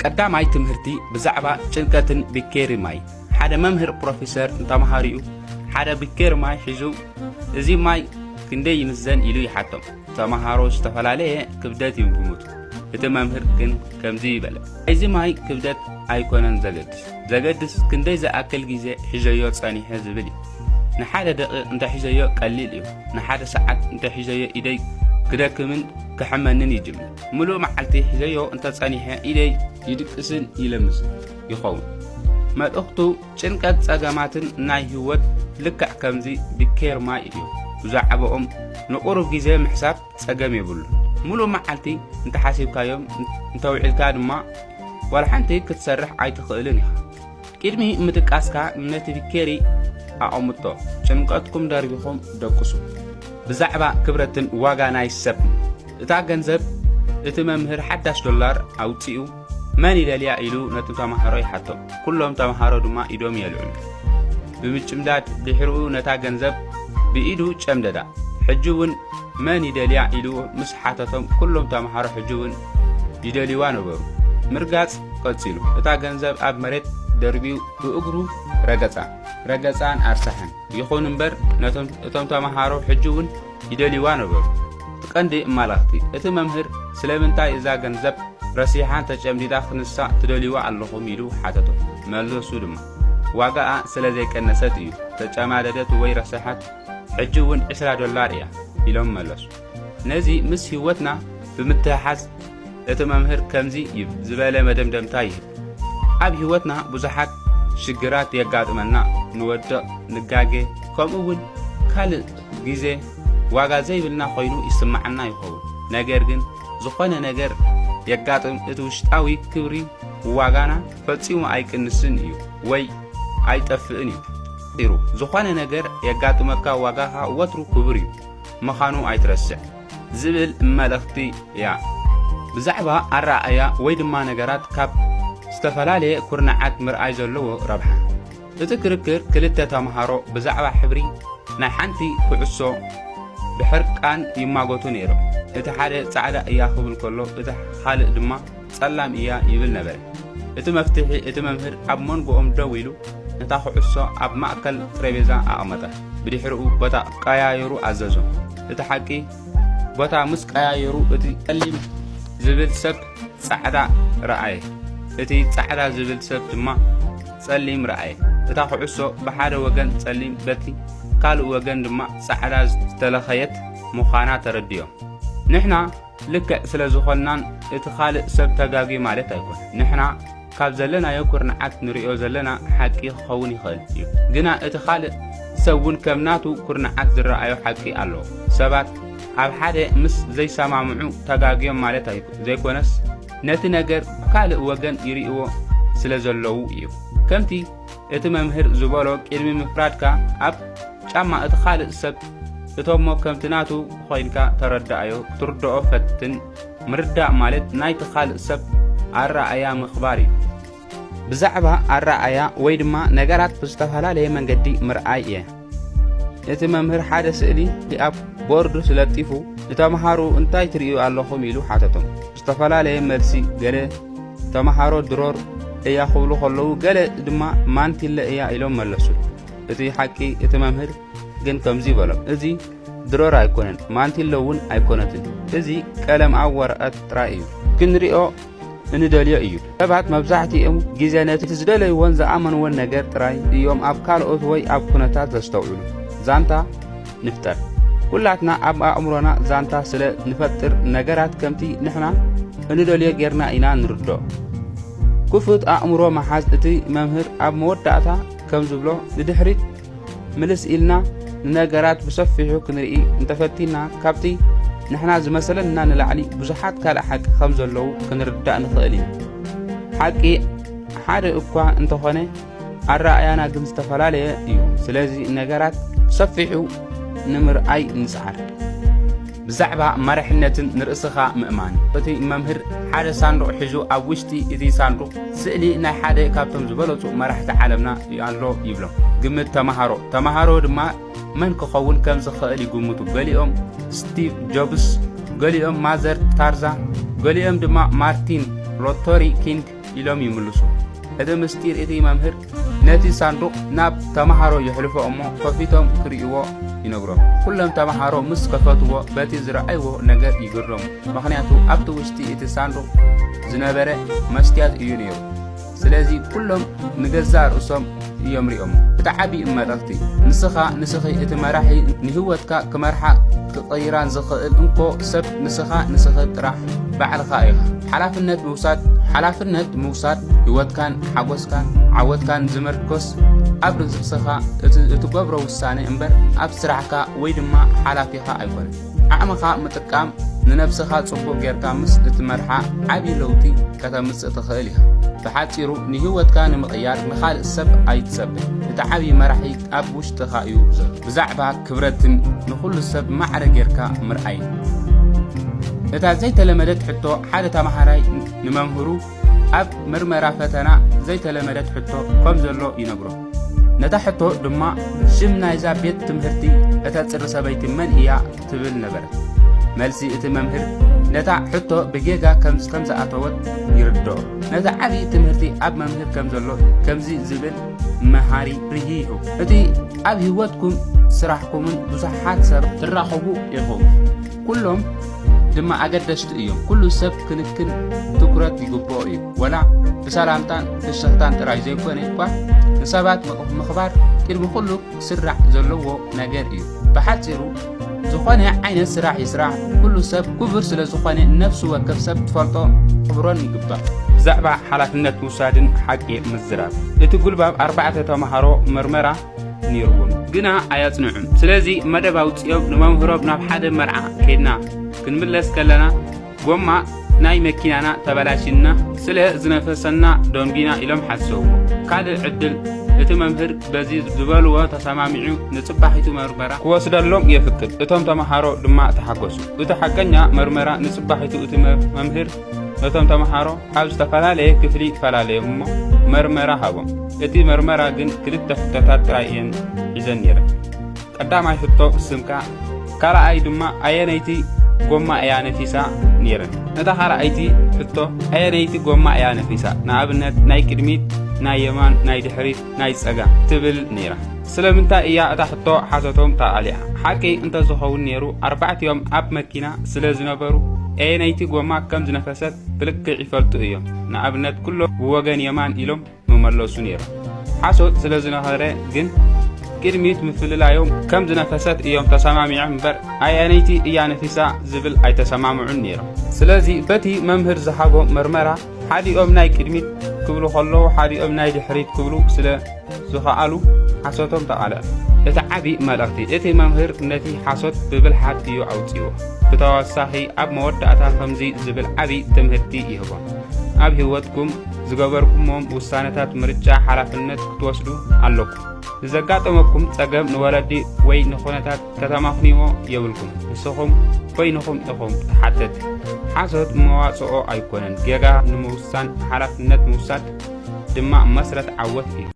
قداماي تمهرتي بزعبا ጭንቀትን ቢኬሪ ማይ ሓደ መምህር ፕሮፌሰር እንተማሃሪኡ ሓደ ቢኬሪ ማይ ሒዙ እዚ ማይ ክንደይ ይምዘን ኢሉ ይሓቶም ተማሃሮ ዝተፈላለየ ክብደት ይምግሙት እቲ መምህር ግን ከምዚ ይበለ እዚ ማይ ክብደት ኣይኮነን ዘገድስ ክንደይ ዝኣክል ግዜ ሒዘዮ ጸኒሐ ዝብል ንሓደ ደቂቕ እንተ ሒዘዮ ቀሊል እዩ ንሓደ ሰዓት እንተ ሒዘዮ ኢደይ ክደክምን كحمنن يجمع ملو معلتي حزيو انت تصنيح ايدي يدقسن يلمس يخون ما اختو ጭንቀት ጸገማትን ናይ ህይወት ልክዕ ከምዚ ቢኬር ማይ እዩ ብዛዕባኦም ንቁሩብ ግዜ ምሕሳብ ጸገም ይብሉ ሙሉ ማዓልቲ እንተ ሓሲብካዮም እንተ ውዕልካ ድማ ወላ ሓንቲ ክትሰርሕ ኣይትኽእልን ኢኻ ቅድሚ ምጥቃስካ ነቲ ቢኬሪ ኣቐምጦ ጭንቀትኩም ደርቢኹም ደቅሱ ብዛዕባ ክብረትን ዋጋ ናይ ሰብ እታ ገንዘብ እቲ መምህር ሓዳሽ ዶላር ኣውፂኡ መን ይደልያ ኢሉ ነቲ ተማሃሮ ይሓቶ ኩሎም ተማሃሮ ድማ ኢዶም የልዑ ብምጭምዳድ ድሕሪኡ ነታ ገንዘብ ብኢዱ ጨምደዳ ሕጅውን መን ይደልያ ኢሉ ምስ ሓተቶም ኩሎም ተማሃሮ ሕጅውን ይደልይዋ ነበሩ ምርጋጽ ቀጺሉ እታ ገንዘብ ኣብ መሬት ደርቢው ብእግሩ ረገጻን ኣርሳሕን ይኹን እምበር ነቶም ተማሃሮ ሕጅውን ይደልይዋ ነበሩ ቀንዲ ማላኽቲ እቲ መምህር ስለምንታይ እዛ ገንዘብ ረሲሓን ተጨምዲዳ ክንሳ ትደልይዋ ኣለኹም ኢሉ ሓተቶ መልሱ ድማ ዋጋኣ ስለዘይቀነሰት እዩ ተጨማደደት ወይ ረሲሓት ሕጅውን 20 ዶላር እያ ኢሎም መለሱ ነዚ ምስ ህይወትና ብምትሓዝ እቲ መምህር ከምዚ ዝበለ መደምደምታ ይህብ ኣብ ህይወትና ብዙሓት ሽግራት የጋጥመና ንወድቕ ንጋጌ ከምኡውን ካልእ ግዜ ዋጋ ዘይብልና ኮይኑ ይስማዓና ይኸውን ነገር ግን ዝኾነ ነገር የጋጥም እቲ ውሽጣዊ ክብሪ ዋጋና ፈጺሙ ኣይቅንስን እዩ ወይ ኣይጠፍእን እዩ ዝኾነ ነገር የጋጥመካ ዋጋኻ ወትሩ ክብሪ እዩ መኻኑ ኣይትረስዕ ዝብል መልእኽቲ እያ ብዛዕባ ኣረኣእያ ወይ ድማ ነገራት ካብ ዝተፈላለየ ኩርናዓት ምርኣይ ዘለዎ ረብሓ እቲ ክርክር ክልተ ተማሃሮ ብዛዕባ ሕብሪ ናይ ሓንቲ ኩዕሶ بحرقان يماغوتو نيرو اتا حاده صعدا ايا خبل كلو اتا خالق دما صلام ايا يبل نبر اتا مفتحي اتا ممهر اب منغوم دويلو اتا خصو اب ماكل تريبيزا اقمطه بدحرو بتا قيايرو اززو اتا حقي بتا مس قيايرو اتي قليم زبل سب صعدا رأي اتي صعدا زبل سب دما صليم رأي اتا خصو بحاده وغن صليم بتي قالوا وغن دما صعدا تلخيت مخانا ترديو نحنا لك سلازخلنان اتخالق سب تغاغي مالت ايكون نحنا كاب زلنا يكرنعات نريو زلنا حقي خوني خل غنا اتخالق سوون كمناتو كرنعات زرأيو حقي الله سبات اب حدا مس زي سمامعو تغاغي مالت ايكون زي كونس نتي نجر قالق وغن يريو سلازلو يو كمتي اتممهر زبالو قدمي مفرادكا اب ጫማ اتخالق سب እቶሞ ከምትናቱ ኮይንካ ተረዳአዮ ትርዳኦ ፈትን ምርዳእ ማለት ናይ ተኻልእ ሰብ ኣረኣያ ምኽባር እዩ ብዛዕባ ኣረኣያ ወይ ድማ ነገራት ብዝተፈላለየ መንገዲ ምርኣይ እየ እቲ መምህር ሓደ ስእሊ ኣብ ቦርዱ ስለጢፉ ተማሃሮ እንታይ ትርእዩ ኣለኹም ኢሉ ሓተቶም ብዝተፈላለየ መልሲ ገለ ተማሃሮ ድሮር እያ ክብሉ ከለዉ ገለ ድማ ማንቲለ እያ ኢሎም መለሱ እቲ ሓቂ እቲ መምህር ግን ከምዚ ይበሎም እዚ ድሮር ኣይኮነን ማንቲለውን ኣይኮነትን እዚ ቀለም ኣብ ወረቐት ጥራይ እዩ ክንሪኦ እንደልዮ እዩ ሰባት መብዛሕትኦም ግዜ ነቲ ዝደለይዎን ዝኣመንዎን ነገር ጥራይ እዮም ኣብ ካልኦት ወይ ኣብ ኩነታት ዘስተውዕሉ ዛንታ ንፍጠር ኩላትና ኣብ ኣእምሮና ዛንታ ስለ ንፈጥር ነገራት ከምቲ ንሕና እንደልዮ ጌርና ኢና ንርዶ ክፉት ኣእምሮ መሓዝ እቲ መምህር ኣብ መወዳእታ ከም ዝብሎ ንድሕሪት ምልስ ኢልና ነገራት በሰፊሑ ክንርኢ እንተፈቲና ካብቲ ንሕና ዝመሰለና ንላዕሊ ብዙሓት ካልእ ሓቂ ከም ዘለው ክንርዳእ ንኽእል ኢና ሓቂ ሓደ እኳ እንተኾነ ኣረኣያና ግን ዝተፈላለየ እዩ ስለዚ ነገራት ሰፊሑ ንምርኣይ ንጽዓር ብዛዕባ መራሕነትን ንርእስኻ ምእማን እቲ መምህር ሓደ ሳንዱቕ ሒዙ ኣብ ውሽጢ እቲ ሳንዱቕ ስእሊ ናይ ሓደ ካብቶም ዝበለጹ መራሕቲ ዓለምና ኣሎ ይብሎም ግምት ተማሃሮ ድማ من كخون كم زخالي قمتو قاليهم ستيف جوبز قاليهم مازر تارزا قاليهم دما مارتين ሎተሪ ኪንግ ኢሎም ይምልሱ እቲ ምስጢር እቲ መምህር ነቲ ሳንዱቕ ናብ ተማሃሮ ይሕልፎ እሞ ከፊቶም ክርእይዎ ይነግሮም ኩሎም ተማሃሮ ምስ ከፈትዎ በቲ ዝረኣይዎ ነገር ይግረሙ ምክንያቱ ኣብቲ ውሽጢ እቲ ሳንዱቕ ዝነበረ መስትያት እዩ ነይሩ ስለዚ ኩሎም ንገዛእ ርእሶም እዮም ሪኦም እቲ ዓብዪ መልእኽቲ ንስኺ እቲ መራሒ ንህይወትካ ክመርሓ ክቐይራን ዝኽእል እንኮ ሰብ ንስኺ ጥራሕ ባዕልኻ ኢኻ ሓላፍነት ምውሳድ ህይወትካን ሓጎስካን ዓወትካን ዝመርኮስ ኣብ ርዝቕስኻ እትገብሮ ውሳነ እምበር ኣብ ስራሕካ ወይ ድማ ሓላፊኻ ኣይኮነን ዓቕምኻ ምጥቃም ንነብስኻ ጽቡቕ ጌርካ ምስ እትመርሓ ዓብዪ ለውጢ ከተምጽእ ትኽእል ኢኻ ብሓፂሩ ንህይወትካ ንምቕያር ንኻልእ ሰብ ኣይትጸብእ እቲ ዓብዪ መራሒ ኣብ ውሽጥኻ እዩ ዘሎ ብዛዕባ ክብረትን ንኹሉ ሰብ ማዕረ ጌርካ ምርኣይ እታ ዘይተለመደት ሕቶ ሓደ ተማሃራይ ንመምህሩ ኣብ ምርመራ ፈተና ዘይተለመደት ሕቶ ከም ዘሎ ይነግሮ ነታ ሕቶ ድማ ሽም ናይዛ ቤት ትምህርቲ እታ ጽሪ ሰበይቲ መን እያ ትብል ነበረት መልሲ እቲ መምህር ነታ ሕቶ ብጌጋ ከም ዝኣተወት ይርድኦ ነታ ዓብዪ ትምህርቲ ኣብ መምህር ከም ዘሎ ከምዚ ዝብል መሃሪ ርሂሁ እቲ ኣብ ህይወትኩም ስራሕኩምን ብዙሓት ሰባት ትራኸቡ ኢኹም ኩሎም ድማ ኣገደስቲ እዮም ኩሉ ሰብ ክንክን ትኩረት ይግብኦ እዩ ወላ ብሰላምታን ፍሽኽታን ጥራይ ዘይኮነ እኳ ንሰባት ምኽባር ቅድሚ ኩሉ ስራሕ ዘለዎ ነገር እዩ ብሓፂሩ ዝኾነ ዓይነት ስራሕ ይስራሕ ኩሉ ሰብ ክቡር ስለ ዝኾነ ነፍሱ ወከፍ ሰብ ትፈልጦ ክብሮን ይግባእ ብዛዕባ ሓላፍነት ምውሳድን ሓቂ ምዝራብ እቲ ጉልባብ 4 ተማሃሮ ምርመራ ነይሩዎም ግና ኣያጽንዑን ስለዚ መደብ ኣውፅኦም ንመምህሮም ናብ ሓደ መርዓ ከይድና ክንምለስ ከለና ጎማ ናይ መኪናና ተበላሽና ስለ ዝነፈሰና ዶንጊና ኢሎም ሓሰቡ ካልእ ዕድል እቲ መምህር በዚ ዝበልዎ ተሰማሚዑ ንጽባሒቱ መርመራ ክወስደሎም ይፍቅድ እቶም ተማሃሮ ድማ ተሓገሱ እቲ ሓቀኛ መርመራ ንጽባሒቱ እቲ መምህር እቶም ተማሃሮ ኣብ ዝተፈላለየ ክፍሊ ፈላለዮም እሞ መርመራ ሃቦም እቲ መርመራ ግን ክልተ ሕቶታት ጥራይ እየን ሒዘን ነይረን ቀዳማይ ሕቶ ስምካ ካልኣይ ድማ ኣየነይቲ ጎማ እያ ነፊሳ ነይረን እታ ካልኣይቲ ሕቶ ኣየነይቲ ጎማ እያ ነፊሳ ንኣብነት ናይ ቅድሚት ናይ የማን ናይ ድሕሪት ናይ ጸጋም ትብል ነይራ ስለምንታይ እያ እታ ሕቶ ሓሶቶም ተኣሊዓ ሓቂ እንተዝኸውን ነይሩ ኣርባዕትዮም ኣብ መኪና ስለ ዝነበሩ ኣየነይቲ ጎማ ከም ዝነፈሰት ብልክዕ ይፈልጡ እዮም ንኣብነት ኩሎም ብወገን የማን ኢሎም መመለሱ ነይሩ ሓሶት ስለ ዝነበረ ግን ቅድሚት ምፍልላዮም ከም ዝነፈሰት እዮም ተሰማሚዖም እምበር ኣየነይቲ እያ ነፊሳ ዝብል ኣይተሰማምዑን ነይሮም ስለዚ በቲ መምህር ዝሃቦ መርመራ ሓዲኦም ናይ ቅድሚት ክብሉ ከለዉ ሓዲኦም ናይ ድሕሪት ክብሉ ስለ ዝኸኣሉ ሓሶቶም ተቃልዐ እቲ ዓብዪ መልእኽቲ እቲ መምህር ነቲ ሓሶት ብብልሓት እዩ ኣውፂዎ ብተወሳኺ ኣብ መወዳእታ ከምዚ ዝብል ዓብዪ ትምህርቲ ይህቦም ኣብ ህይወትኩም ዝገበርኩሞም ውሳነታት ምርጫ ሓላፍነት ክትወስዱ ኣለኩም ዝዘጋጠመኩም ጸገም ንወለዲ ወይ ንኹነታት ከተማኽኒዎ የብልኩም ንስኹም ኮይንኹም ኢኹም ተሓተት ሓሶት መዋጽኦ ኣይኮነን ጌጋ ንምውሳን ሓላፍነት ምውሳድ ድማ መስረት ዓወት እዩ